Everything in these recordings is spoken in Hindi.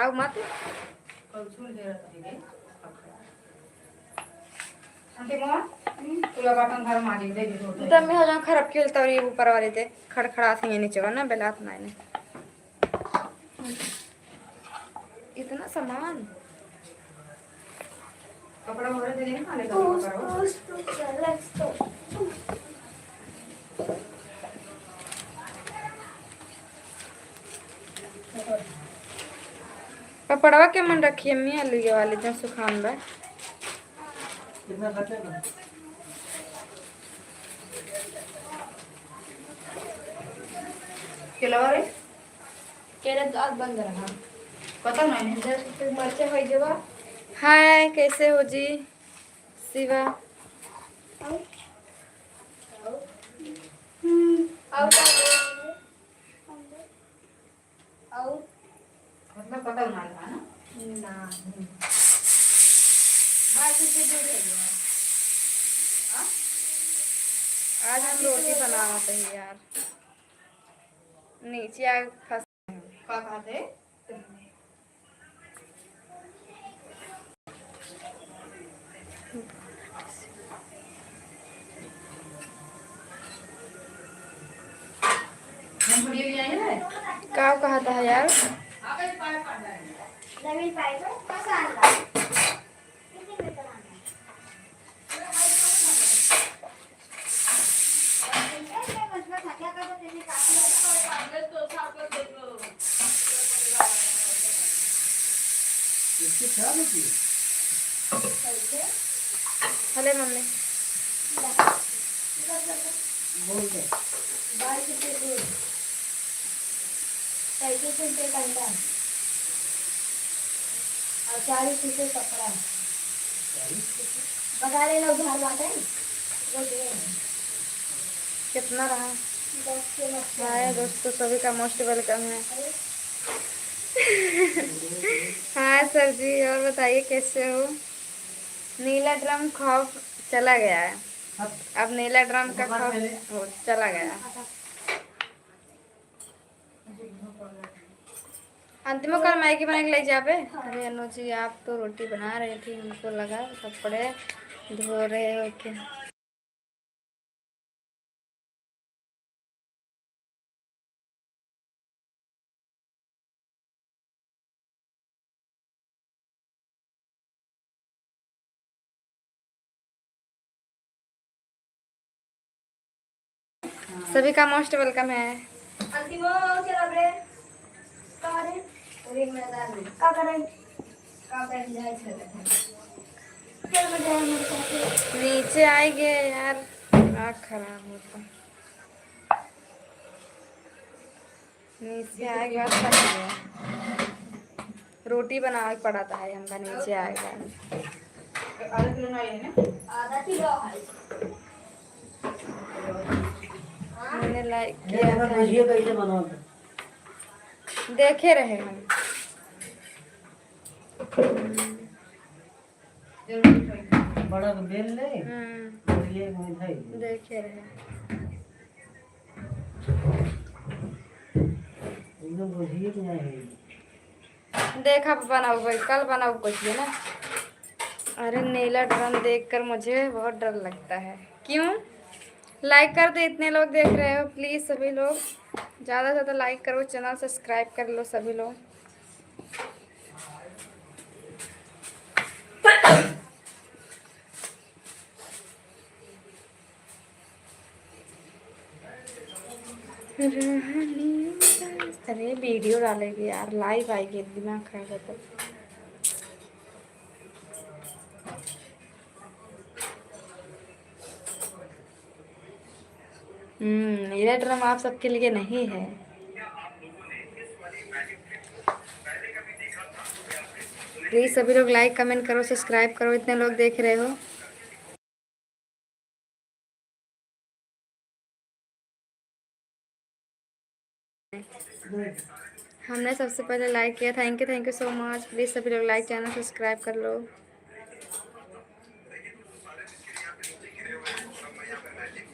आओ मत तब हो जाओ खराब खेलता और ये ऊपर वाले थे खड़खड़ा थे नीचे ना बेलात मैंने इतना सामान कपड़ा मोरे दे नहीं खाने का पपड़वा के मन रखिए मियाँ लुगे वाले जब सुखान बा कितना खर्चा ना केला रे केला तो आज बंद रहा पता नहीं 10 रुपये मरचे हो जवा हाय कैसे हो जी शिवा मतलब पता ना था ना बात से दूर है आज हम रोटी बनाते हैं यार नीचे आग फंस का खाते क्या कहता है यार नवीन पाइप कसा आणला किती मीटर आणला हले मम्मी बोलते 12 रुपये दूध 35 रुपये कंडा और 40 रुपये कपड़ा बता रहे लोग घर बात है वो दे कितना रहा 10 के मत हाय दोस्तों सभी का मोस्ट वेलकम है हाँ सर जी और बताइए कैसे हो नीला ड्रम खौफ चला गया है अब नीला ड्रम का खौफ चला गया अंतिम कल मैगी बना के ले जाबे अरे अनु जी आप तो रोटी बना रहे थे उनको लगा कपड़े धो रहे हो क्या सभी का मोस्ट वेलकम है अंतिम चला रे का रे रिंग मैदान में का करे का कर जाए चल बजाए मेरे साथ नीचे आएंगे यार दिमाग खराब होता नीचे आएगा थक गया रोटी बना पड़ा था हमका नीचे आएगा आधा किलो नहीं है ना आधा किलो है मैंने लाइक ये किया अगर था भुजिया कैसे बनाओगे देखे रहे हम बड़ा बेल ले भुजिया में धई देखे रहे एकदम भुजिया की नहीं है देखा बनाओ भाई कल बनाओ कुछ भी ना अरे नीला ड्रम देखकर मुझे बहुत डर लगता है क्यों लाइक कर दे इतने लोग देख रहे हो प्लीज़ सभी लोग ज़्यादा से ज़्यादा लाइक करो चैनल सब्सक्राइब कर लो सभी लोग अरे वीडियो डालेगी यार लाइव आएगी दिमाग खराब होता नीला ड्रम आप सबके लिए नहीं है प्लीज सभी लोग लाइक कमेंट करो सब्सक्राइब करो इतने लोग देख रहे हो हमने सबसे पहले लाइक किया thank you so much please सभी लोग लाइक चैनल सब्सक्राइब कर लो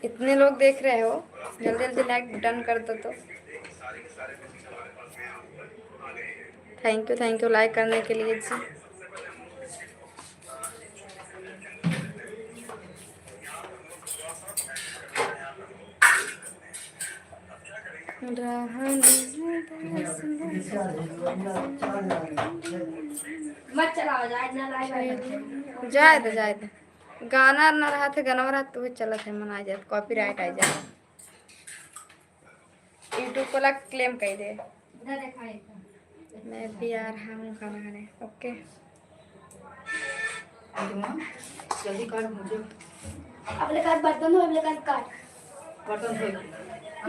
इतने लोग देख रहे हो जल्दी जल्दी लाइक डन कर दो तो थैंक यू लाइक करने के लिए जी। मत चलाओ, जाए ना लाइव जाए दे गाना न रहा थे गाना रहा तो चलत है मन आ जाए कॉपीराइट आ जाए यूट्यूब को लग क्लेम कर दे। इधर देखा है। मैं भी आ रहा हूँ खाना खाने। ओके जल्दी काट मुझे अपने काट बर्तन हो, अपने काट बर्तन धो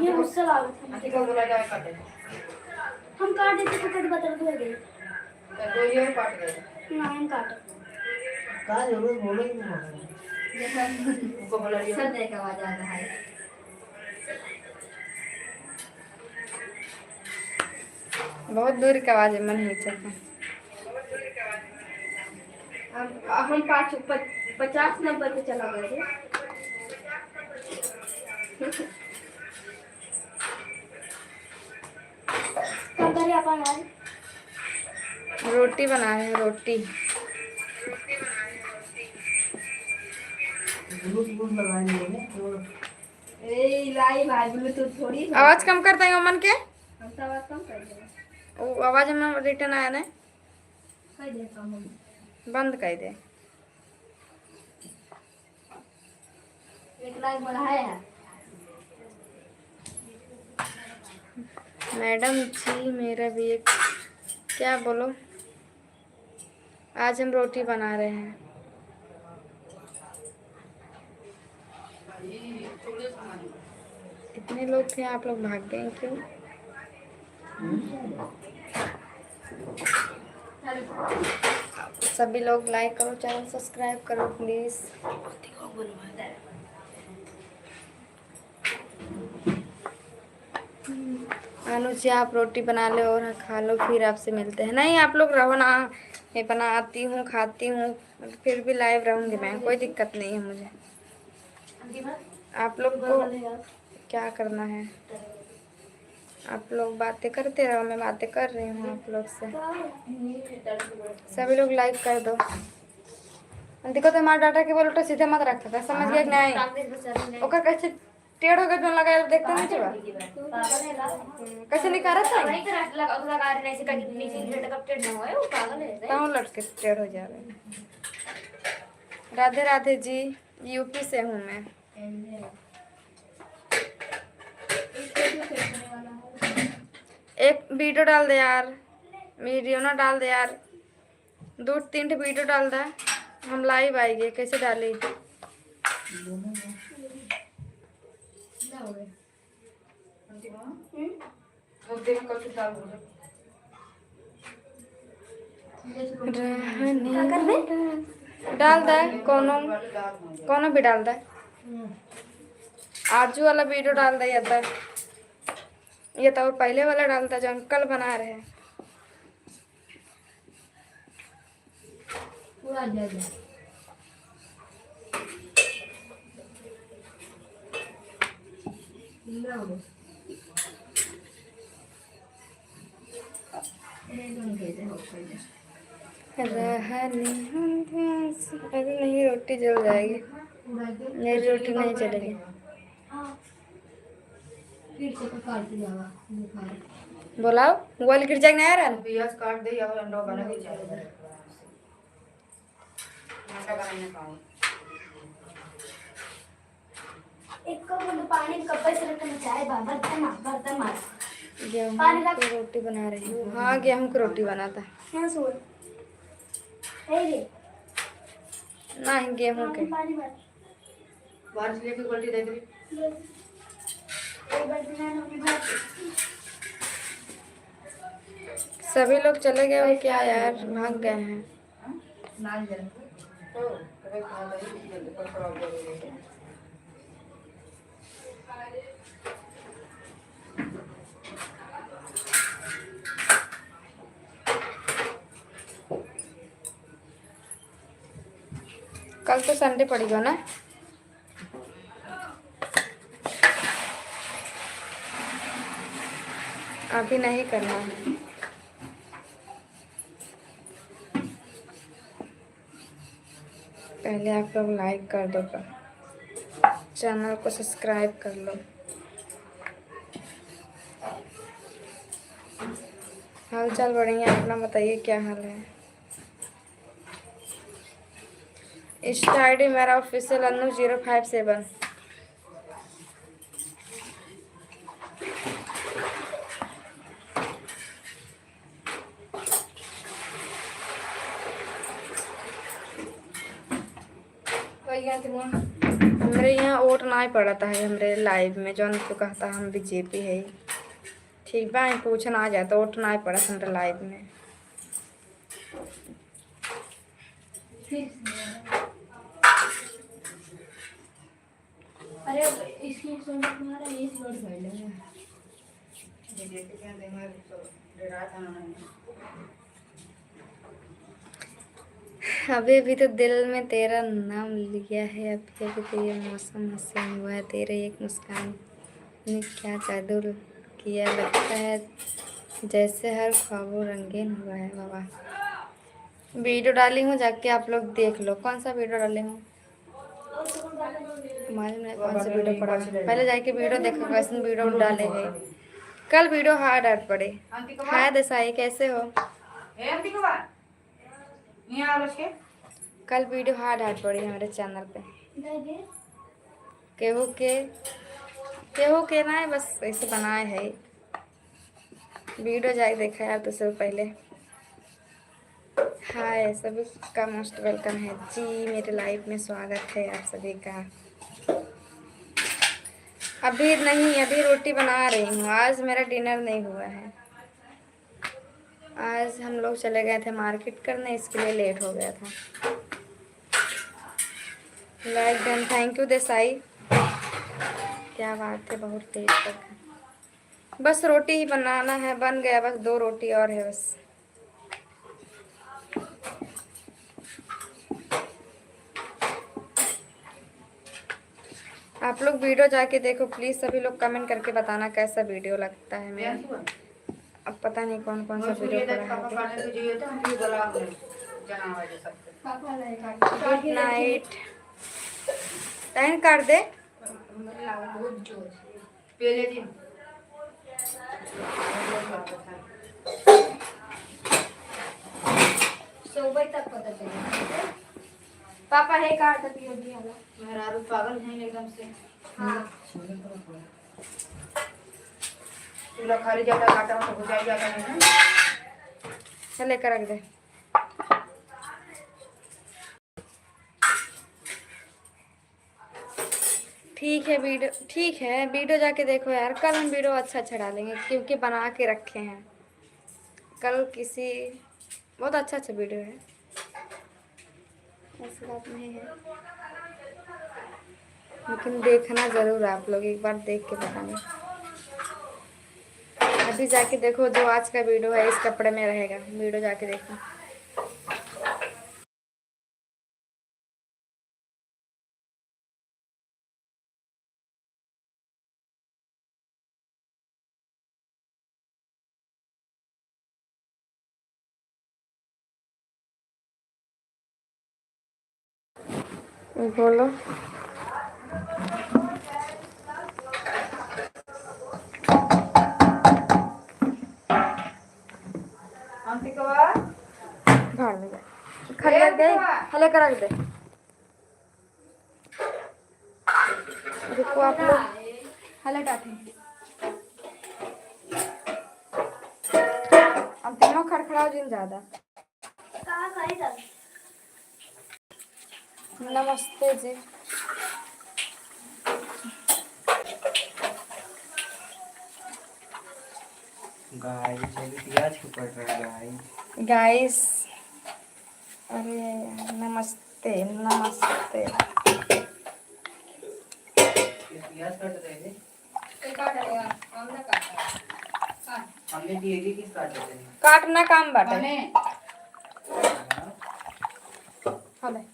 ये मुझसे लाओ। आंटी को बोला जाए काटे हम काट देते तो कट बर्तन धो दे तो ये काट दे ना हम काट का जरूर बोलेगी उनको बोला सब देख आवाज आ रहा है। बहुत दूर की आवाज़ है मन नीचे का। हम 50 नंबर पे चला गए। क्या करें अपन यार? रोटी बना रहे हैं रोटी। ब्लूटूथ लगाएंगे तो ए लाई भाई ब्लूटूथ थोड़ी आवाज़ कम करते हैं मन के हम तो आवाज कम कर देंगे। वो आवाज़ में रिटर्न आया ना कर दे हम बंद कर दे। एक लाइक बढ़ाया है। मैडम जी मेरा भी एक क्या बोलो। आज हम रोटी बना रहे हैं। इतने लोग थे आप लोग भाग गए क्यों? सभी लोग लाइक करो चैनल सब्सक्राइब करो प्लीज़। अनुज जी आप रोटी बना लो और खा लो फिर आपसे मिलते हैं। नहीं आप लोग रहो ना मैं बनाती हूँ खाती हूँ फिर भी लाइव रहूँगी मैं कोई दिक्कत नहीं है मुझे। आप लोग को क्या करना है आप लोग बातें करते रहो मैं बातें कर रही हूँ आप लोग से। सभी लोग लाइक कर दो। देखो तो हमारा डाटा के बोलो तो सीधे मत रखा था समझ गया नहीं ओकर कैसे टेढ़ हो गया जो लगा देखते नहीं चला कैसे निकाला था ताऊ लटके टेढ़ हो जा रहे। राधे राधे जी यूपी से हूँ मैं। एक वीडियो डाल दे यार वीडियो ना डाल दे यार 2-3 वीडियो डाल दे हम लाइव आएंगे कैसे डाली। डाल दे कोनो भी डाल दे आजू वाला वीडियो डाल दे ये तो पहले वाला डालता जो अंकल बना रहे हैं। पूरा दे दे अरे नहीं रोटी जल जाएगी मेरी रोटी नहीं चलेगी। बोलाओ मोबाइल गिर जाएगा ना यार। प्याज काट दे या अंडा बना के चाहिए अंडा बनाने पाऊँ एक कप पानी कप से रखना चाहे बर्तन मार गेहूँ की रोटी बना रही हूँ। हाँ गेहूँ की रोटी बनाता हाँ सुन नहीं गेहूँ के पानी भर बारिश लेके उल्टी दे दे सभी लोग चले गए हो क्या यार भाग गए हैं। नाल जल तो कभी खा ले जल्दी पर थोड़ा दे कल तो संडे पड़ेगा ना। अभी नहीं करना है पहले आप लोग लाइक कर दो, चैनल को सब्सक्राइब कर लो। हाल चाल बढ़िया, अपना बताइए क्या हाल है। इंस्टा ID मेरा ऑफिशियल अनु057। हमारे यहाँ वोट ना ही पड़ा था हमारे लाइव में, जो तो कहता हम बीजेपी है। ठीक बा, पूछना आ जाता, वोट ना ही पड़ा हमारे लाइव में। अरे इसकी सोना तुम्हारा ये लोड कर लेंगे। बीजेपी के अंदर में तो डरा था उन्होंने। अभी भी तो दिल में तेरा नाम लिया है, अभी अभी तो ये मौसम हसीन हुआ है, तेरे एक मुस्कान ने क्या जादू किया, लगता है जैसे हर ख्वाबों रंगीन हुआ है। बाबा वीडियो डाली हूँ, जाके आप लोग देख लो। कौन सा वीडियो डाली हूँ, मालूम नहीं कौन सा वीडियो पड़ा है। पहले जाके वीडियो देखो कैसे वीडियो डाले हैं। कल वीडियो हार्ड हार्ड पड़े। हाय देसाई, कैसे हो? कल वीडियो हार्ड हार्ड पड़ी हमारे चैनल पे। केहू के ना है, बस ऐसे बनाए है। वीडियो जाके देखा यार तो सब पहले। हाय, सभी का मोस्ट वेलकम है जी, मेरे लाइफ में स्वागत है आप सभी का। अभी नहीं, अभी रोटी बना रही हूँ। आज मेरा डिनर नहीं हुआ है। आज हम लोग चले गए थे मार्केट करने, इसके लिए लेट हो गया था। Like done, thank you Desai. क्या बात है, बहुत तेज तक। बस रोटी ही बनाना है, बन गया, बस 2 रोटी और है बस। आप लोग वीडियो जाके देखो प्लीज, सभी लोग कमेंट करके बताना कैसा वीडियो लगता है मेरा। अब पता नहीं कौन कौन सा वीडियो पड़ा है। गुड नाइट, टाइम काट दे। पहले दिन सुबह तक पता चलेगा। पापा है काट तक योगी वाला। मेरा रूप पागल है एकदम से। हाँ पूरा खाली जाता काटा हो जाता है ना। चल लेकर रख दे। ठीक है वीडियो जाके देखो यार। कल हम वीडियो अच्छा डालेंगे क्योंकि बना के रखे हैं। कल किसी बहुत अच्छा वीडियो है, ऐसी बात नहीं है, लेकिन देखना ज़रूर आप लोग, एक बार देख के बताना। अभी जाके देखो, जो आज का वीडियो है इस कपड़े में रहेगा, वीडियो जाके देखो। बोलो। भाड़ में खड़े रख दे, हले कर रख दे। रुको आप लोग, हले डाटे। अब तीनों खड़खड़ाओ जिन ज्यादा। कहाँ खाई तब? नमस्ते जी। गाइस पड़ रहा है गाइस, अरे नमस्ते नमस्ते। प्याज काट रहे थे। काट रहेगा, हमने काटा। हमने दिए कि किस काट रहे थे। काटना काम बाटे। हले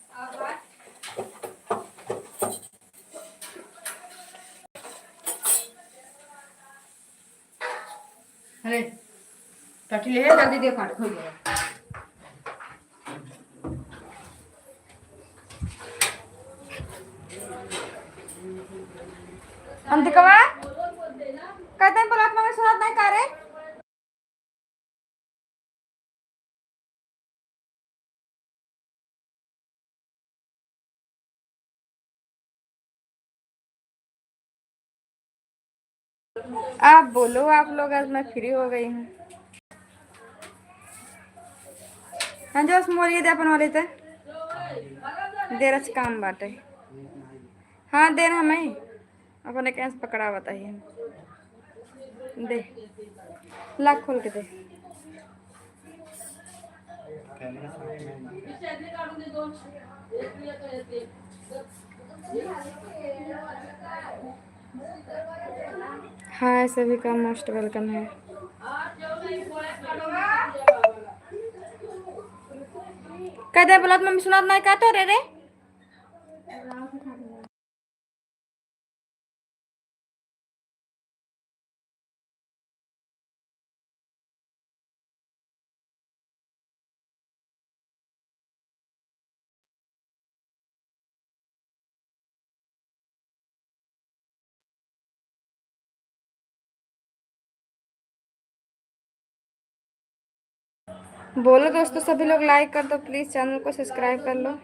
अरे काट ले जल्दी दे काट हो गया। अंतिकवा कहते हैं बोला मम्मी सुनात नहीं का रे। आप बोलो आप लोग, आज मैं फ्री हो गई हूँ। हाँ जो मोरिए दे अपन वाले थे देर काम बाटे। हाँ देर हमें अपने कैसे पकड़ा बताइए दे लाख खोल के दे। हाँ सभी का मोस्ट वेलकम है। कहते बोला मम्मी सुनात नहीं का तो रे। बोलो दोस्तों सभी लोग लाइक कर दो प्लीज, चैनल को सब्सक्राइब कर लो।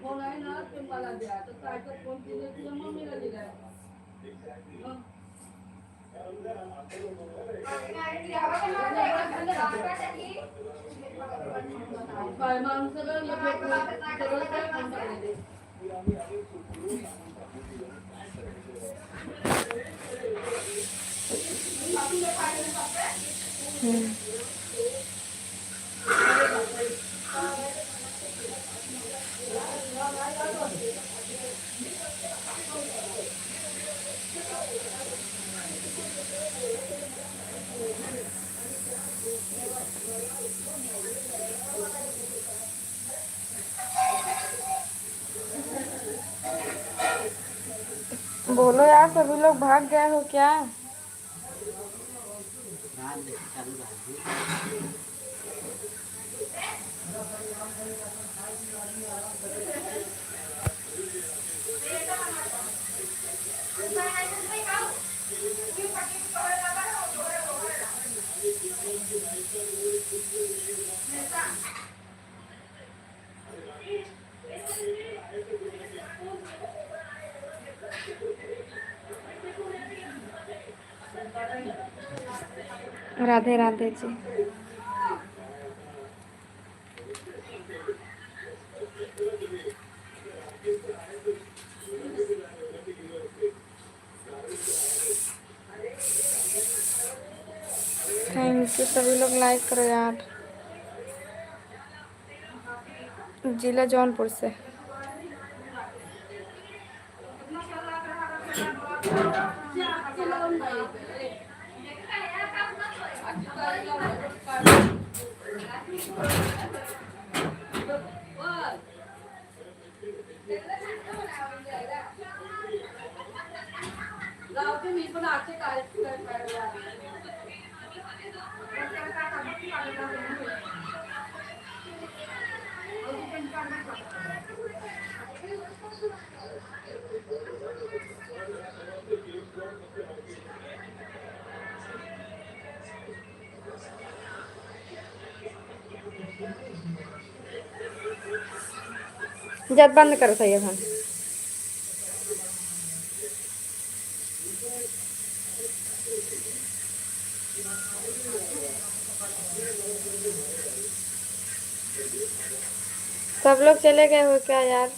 बोलो यार सभी लोग भाग गए हो क्या। राधे राधे जी। थैंक यू सभी लोग लाइक करो यार। जिला जौनपुर से। जब बंद करो सही है। सब लोग चले गए हो क्या यार।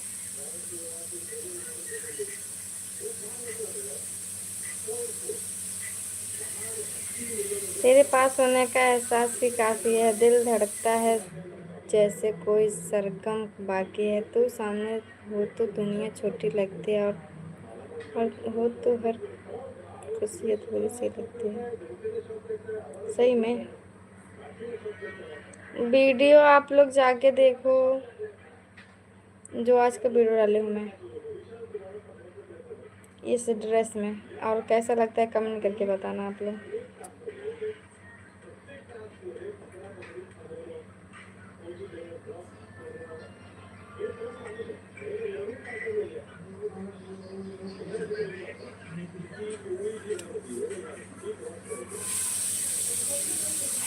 तेरे पास होने का एहसास ही काफ़ी है, दिल धड़कता है जैसे कोई सरगम बाकी है। तू सामने हो तो दुनिया छोटी लगती है और हो तो हर खुशी थोड़ी सी लगती है। सही में वीडियो आप लोग जाके देखो जो आज का वीडियो डाले हूँ मैं इस ड्रेस में, और कैसा लगता है कमेंट करके बताना आप लोग।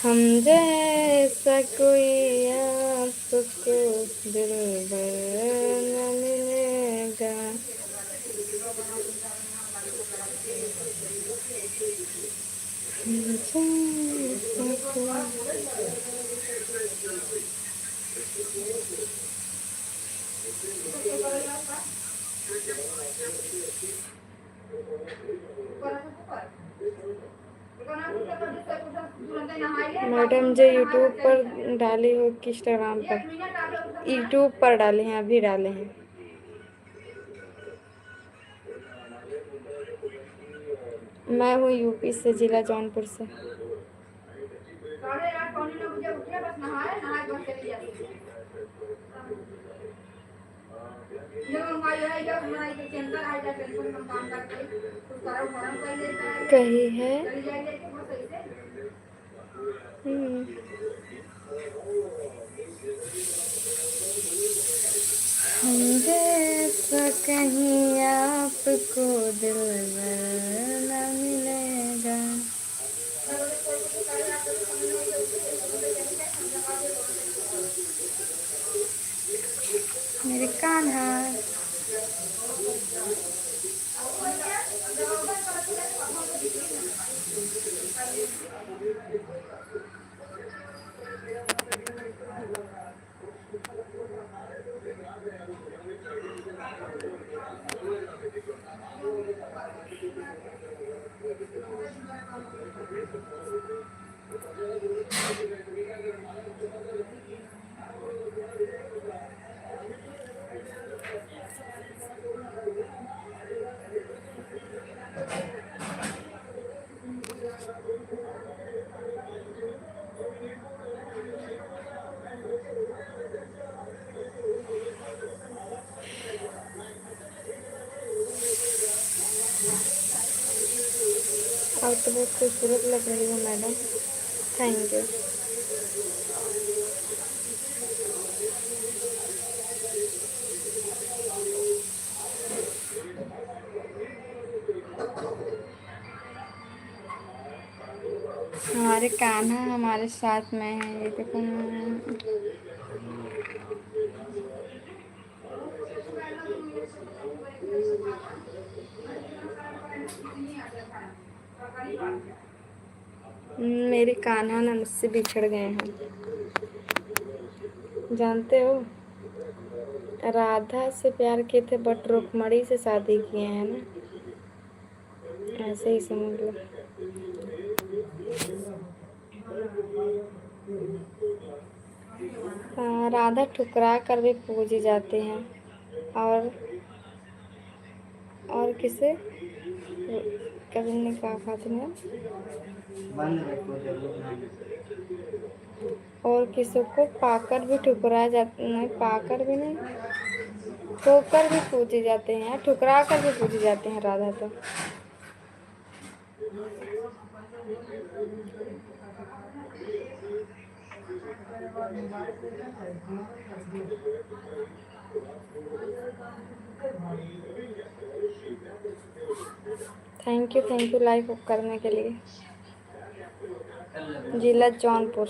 हम जैसा कोई आपको दिलबर न मिलेगा। हम जैसा कोई मैडम जो यूट्यूब पर डाली हो कि इंस्टाग्राम पर? यूट्यूब पर डाले हैं, अभी डाले हैं। मैं हूँ यूपी से, जिला जौनपुर से। कही है। हम जैसा कहीं आपको दिलबर न मिलेगा। मेरे कान्हा। आप तो बहुत खूबसूरत लग रही हो मैडम। Thank you. हमारे कान्हा हमारे साथ में है, ये देखो। मेरे कान्हा ना मुझसे बिछड़ गए हैं, जानते हो। राधा से प्यार किए थे बट रुक्मणी से शादी किए हैं ना, ऐसे ही समझ लो। राधा ठुकरा कर भी पूजी जाती हैं। और किसे कभी ने कहा फातिमा? और किसी को पाकर भी ठुकराया जाता नहीं, पाकर भी नहीं, ठोकर भी पूजे जाते हैं, ठुकरा कर भी पूजे जाते हैं राधा तो। थैंक यू लाइक करने के लिए। जिला जौनपुर।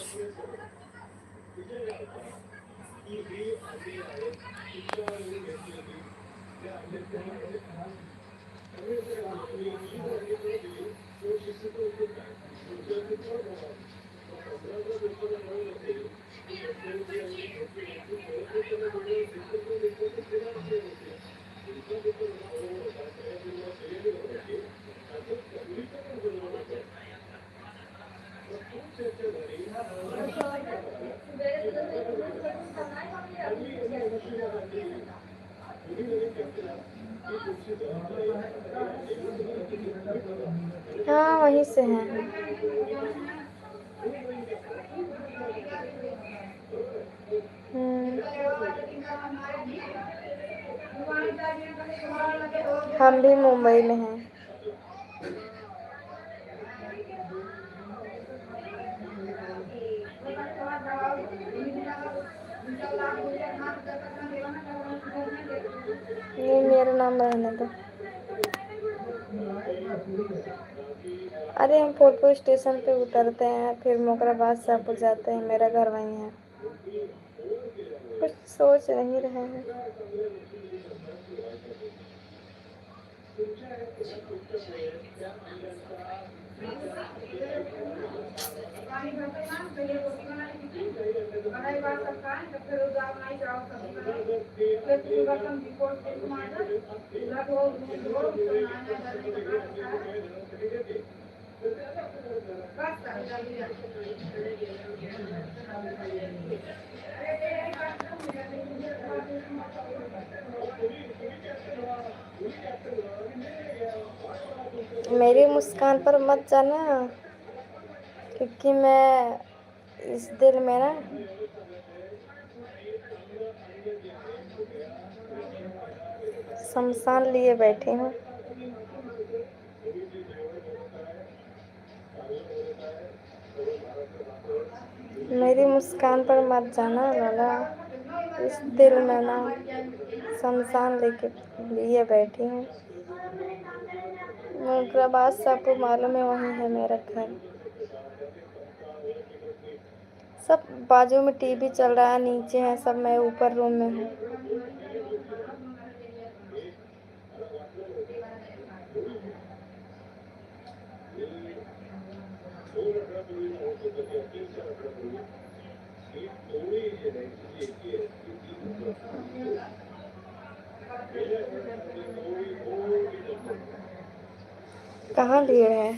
हाँ वहीं से हैं। हम भी मुंबई में हैं। नहीं मेरा नाम रहने दो। अरे हम फूलपुर स्टेशन पे उतरते हैं, फिर मोकराबाद शाहपुर जाते हैं, मेरा घर वहीं है। कुछ सोच नहीं रहे हैं। पानी भरते ना पहले रोटी बनाई थी बनाई बात सबका जब फिर दाल नहीं चावल सब्जी बनाई फिर पूरी बर्तन रिपोर्ट के टमाटर पूरा धो धो बनाना डालने के बाद बस कर जल्दी मेरी मुस्कान पर मत जाना, क्योंकि मैं इस दिल में ना शमशान लिए बैठी हूँ। मेरी मुस्कान पर मत जाना लाला, इस दिल में ना शमशान लेके लिए बैठी हूँ। मुकराबाद सबको मालूम है, वहीं है मेरा घर। सब बाजू में टीवी चल रहा है, नीचे है सब, मैं ऊपर रूम में हूँ। कहाँ भीड़ है?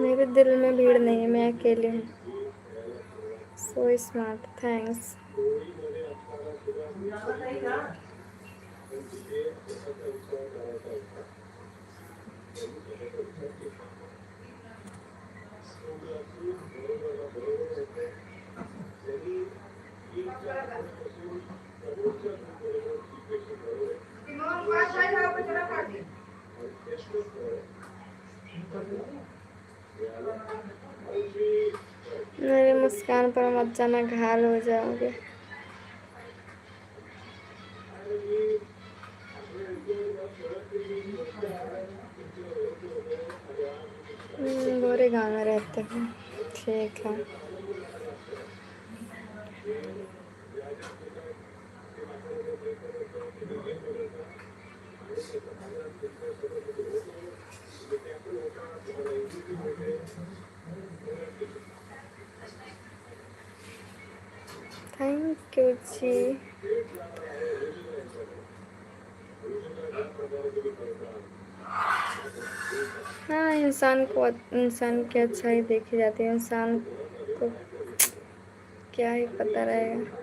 मेरे दिल में भीड़ नहीं है, मैं अकेली हूँ। So smart, thanks. मेरी मुस्कान पर मत जाना, घायल हो जाओगे। गोरे गाँव में रहते हैं, ठीक है। थैंक यू जी। हाँ, इंसान की अच्छाई देखी जाती है, इंसान को क्या ही पता रहेगा।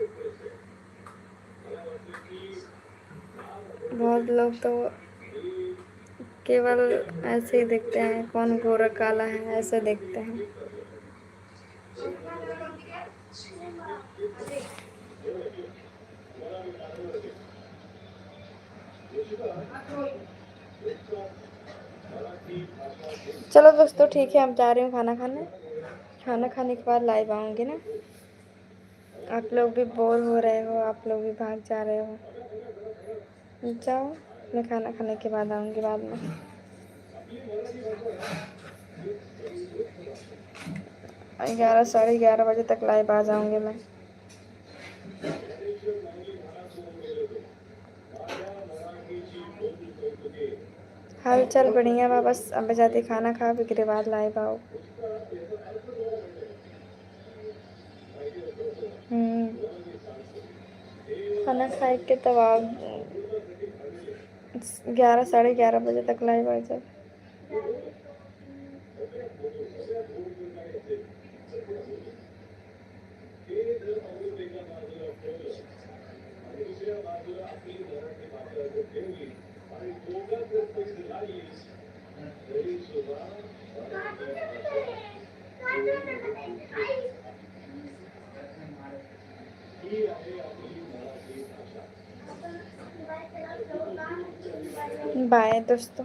बहुत लोग तो केवल ऐसे ही देखते हैं, कौन गोरा काला है, ऐसे देखते हैं। चलो दोस्तों, ठीक है, अब जा रही हूँ खाना खाने। खाना खाने के बाद लाइव आऊँगी ना। आप लोग भी बोर हो रहे हो, आप लोग भी भाग जा रहे हो, जाओ। मैं खाना खाने के बाद आऊँगी बाद में। 11 साढ़े 11 बजे तक लाइव आ जाऊँगी मैं। हाल चाल बढ़िया बा, बस अब जाती खाना खा, फिर के बाद लाइव आओ। खाना खाए के तब आओ, 11 साढ़े 11 बजे तक लाइव आ जाओ। बाय दोस्तों।